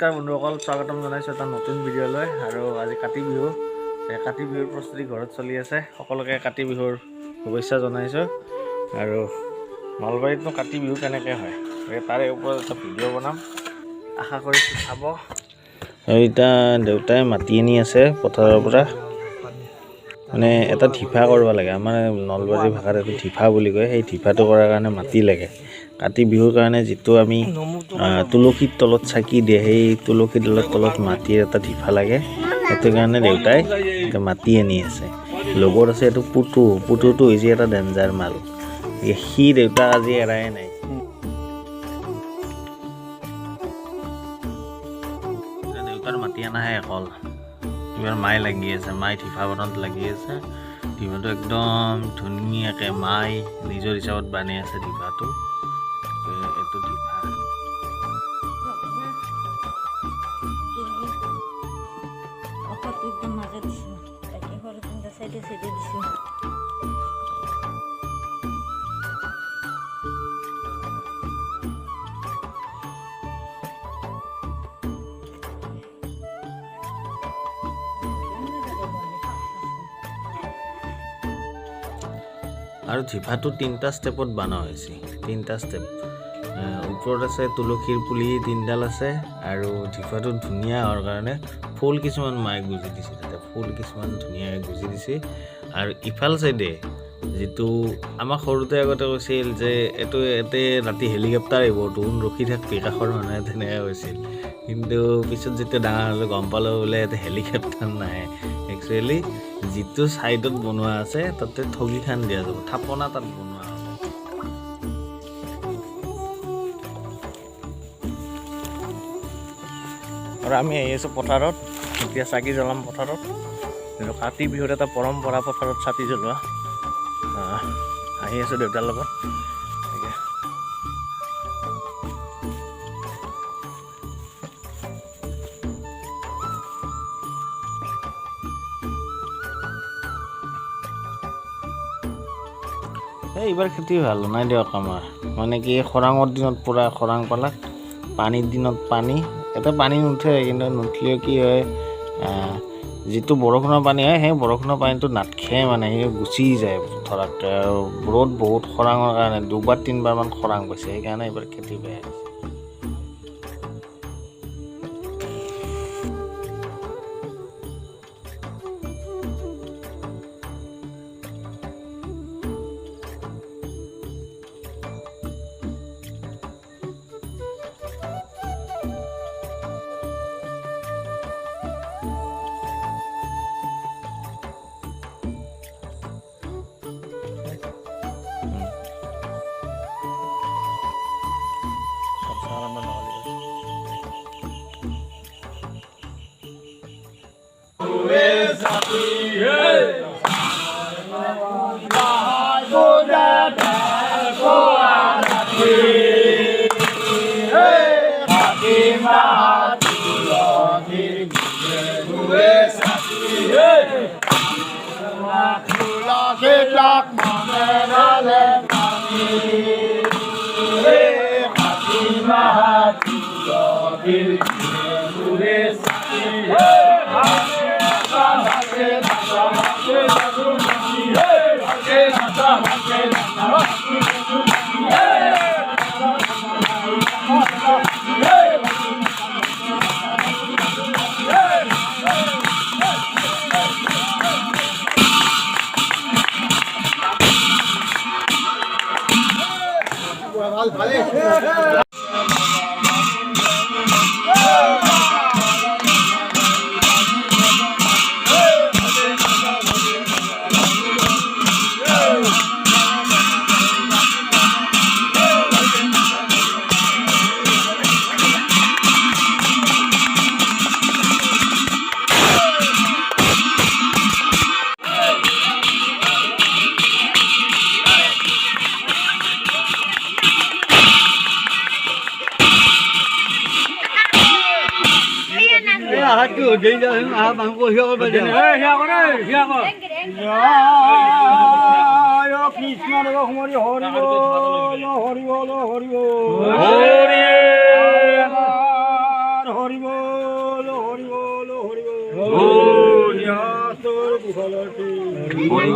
নমস্কাৰ বন্ধুসকল, স্বাগতম জনাইছোঁ এটা নতুন ভিডিঅ'লৈ। আৰু আজি কাতি বিহু, কাতি বিহুৰ প্ৰস্তুতি ঘৰত চলি আছে। সকলোকে কাতি বিহুৰ শুভেচ্ছা জনাইছোঁ। আৰু নলবাৰীতনো কাতি বিহু কেনেকৈ হয় তাৰে ওপৰত এটা ভিডিঅ' বনাম, আশা কৰিছোঁ চাব। এতিয়া দেউতাই মাতি আনি আছে পথাৰৰ পৰা, মানে এটা ধিফা কৰিব লাগে। আমাৰ নলবাৰী ভাষাত এইটো ধিফা বুলি কয়। সেই ধিফাটো কৰাৰ কাৰণে মাটি লাগে। কাতি বিহুৰ কাৰণে যিটো আমি তুলসীৰ তলত চাকি দিয়ে, সেই তুলসীৰ তলত মাটিৰ এটা ধিফা লাগে। সেইটো কাৰণে দেউতাই মাটি আনি আছে। লগত আছে এইটো পুতুটো হৈছে এটা ডেঞ্জাৰ মাল। সি দেউতাক আজি এৰাই নাই। দেউতাৰ মাতি অনাহে অকল, এইবাৰ মায়ে লাগি আছে। মায়ে ধিফা বনাত লাগি আছে। ধিফাটো একদম ধুনীয়াকৈ মায়ে নিজৰ হিচাপত বানি আছে ধিফাটো। এইটো ধিফা আৰু ধিফাটো 3টা ষ্টেপত বনোৱা হৈছে। 3টা ষ্টেপ। ওপৰত আছে তুলসীৰ পুলি 3ডাল আছে, আৰু ধিফাটো ধুনীয়া হোৱাৰ কাৰণে ফুল কিছুমান মায়ে গুজি দিছে। তাতে ফুল কিছুমান ধুনীয়াকৈ গুজি দিছে। আৰু ইফাল চাইডে যিটো আমাক সৰুতে আগতে কৈছিল যে ইয়াতে ৰাতি হেলিকপ্টাৰ আহিব, তোন ৰখি থাকবি, কাষৰ মানুহে তেনেকৈ কৈছিল। কিন্তু পিছত যেতিয়া ডাঙৰ হ'লে গম পালোঁ বোলে ইয়াতে হেলিকপ্টাৰ নাহে। একচুৱেলি যিটো ছাইডত বনোৱা আছে তাতে ঠগিখান দিয়া যাব, থাপনা তাত বনোৱা হ'ব। আৰু আমি আহি আছোঁ পথাৰত, এতিয়া চাকি জ্বলাম পথাৰত। কিন্তু কাতি বিহুত এটা পৰম্পৰা পথাৰত চাকি জ্বলোৱা। আহি আছোঁ দেউতাৰ লগত। এইবাৰ খেতি ভাল নাই দিয়ক আমাৰ, মানে কি খৰাঙৰ দিনত পূৰা খৰাং পালাক, পানীৰ দিনত পানী। ইয়াতে পানী নুঠে, কিন্তু নুঠিলেও কি হয়, যিটো বৰষুণৰ পানী হয় সেই বৰষুণৰ পানীটো নাটখে, মানে সেই গুচি যায় ধৰক। ৰ'দ বহুত খৰাঙৰ কাৰণে 2-3বাৰমান খৰাং পাইছে, সেইকাৰণে এইবাৰ খেতি বেয়া হৈছে। বল